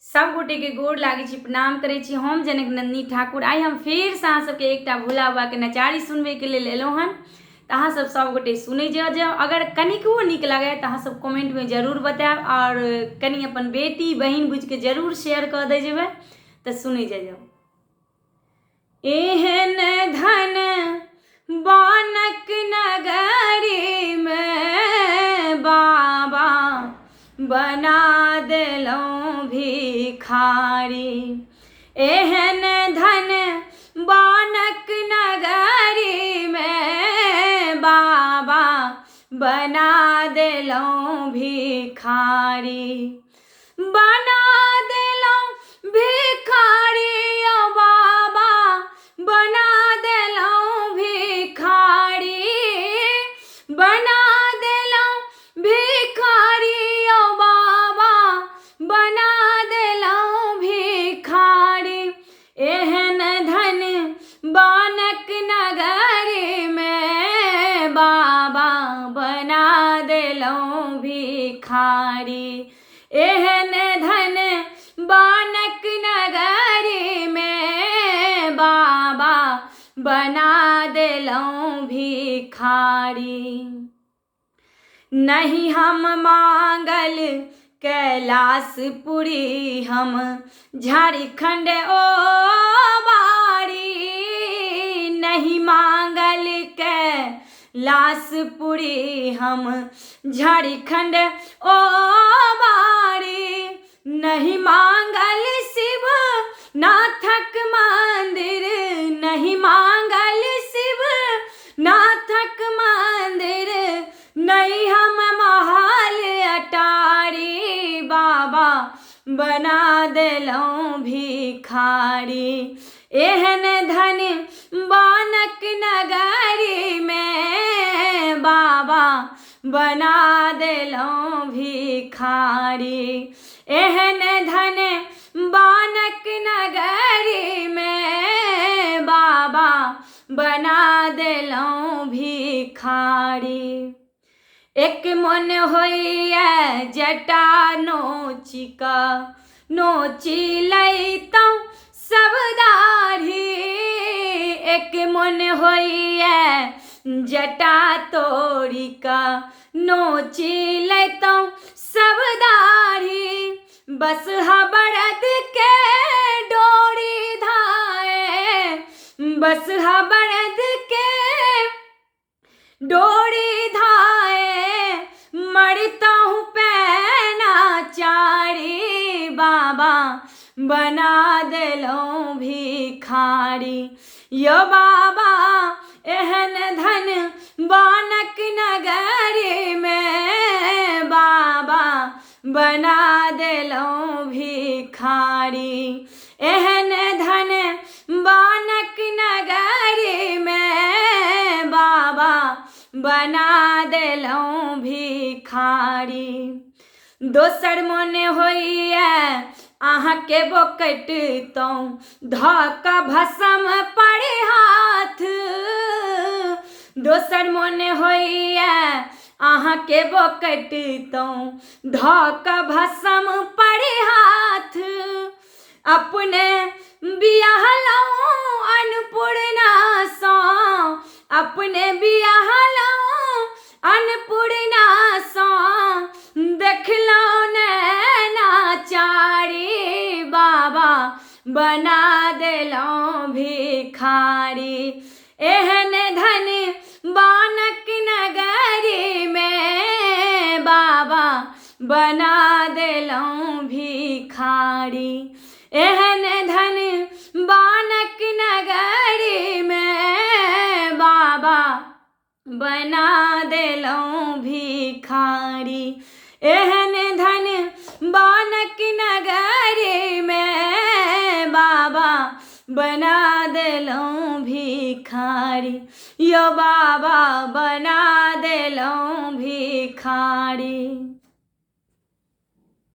सब गोटे के गोर लागे छी, प्रणाम करे छी। हम जनक नंदिनी ठाकुर आई हम फिर से अहाँ सबके एकटा भोला बाबा के नचारी सुनबे के लेल एलहुँ हन। तो अहाँ सब गोटे सुने जाओ। अगर कनिको नीक लगे तो अहाँ सब कमेंट में जरूर बताएब और कनी अपन बेटी बहन बुझ के जरूर शेयर कर दे जेबे। तो सुने जाओ। एहन धन बानक नगरी में बाबा बना देलौं भिखारी। एहन धन बानक नगरी में बाबा बना देलौं भिखारी। बना देलौं भिखारी ओ बाबा बना देलौं भिखारी। बना देलौं भिखारी ओ बाबा बना देलौं भिखारी। एहन धन बानक नगरी में बाबा बना देलौं भिखारी। एहन धन बानक नगरी में बाबा बना देलौं भिखारी। नहीं हम मांगल कैलाशपुरी हम झारखंड ओ बारी। नहीं मांगल कैलाशपुरी हम झारखंड ओ बारी। नहीं मांगल शिव नाथक मंदिर। नहीं मांगल शिव नाथक मंदिर। नहीं हम महल अटारी बाबा बना देलौं भिखारी। एहन धन बानक नगरी में बाबा बना देलौं भिखारी। एहन धन बानक नगरी में बाबा बना देलौं भिखारी। एक मन होइए जटा नोचिका नोची लैतौं सब दाढ़ी। एक मन होइए जटा तोड़िका नोची लैतौं सब दाढ़ी। बस बरद के डोरी धाए। बस बरद के डोरी धाए। मरता हूँ पैना चारी बाबा बना देलौं भिखारी। यो बाबा एहन धन बानक नगरी में बाबा बना देलौं भिखारी। एहन धन बानक नगरी में बाबा बना देलौं भिखारी। दोसर मन होइए अहाँ के बोकटतौं धक भसम पड़े हाथ। दोसर मन होइए अहाँ के बोकटतौं धक भसम पड़े हाथ। अपने बियाहलौं अन्नपूर्णा सँ। अपने बियाहलौं अन्नपूर्णा सँ। देखलौं नैना चारी बाबा बना देलौं भिखारी। एहन धन बानक नगरी में बाबा बना देलौं भिखारी। एहन धन बानक नगरी में बाबा बना देलौं भिखारी। एहन धन बानक नगरी में बाबा बना देलौं भिखारी। यो बाबा बना देलौं भिखारी।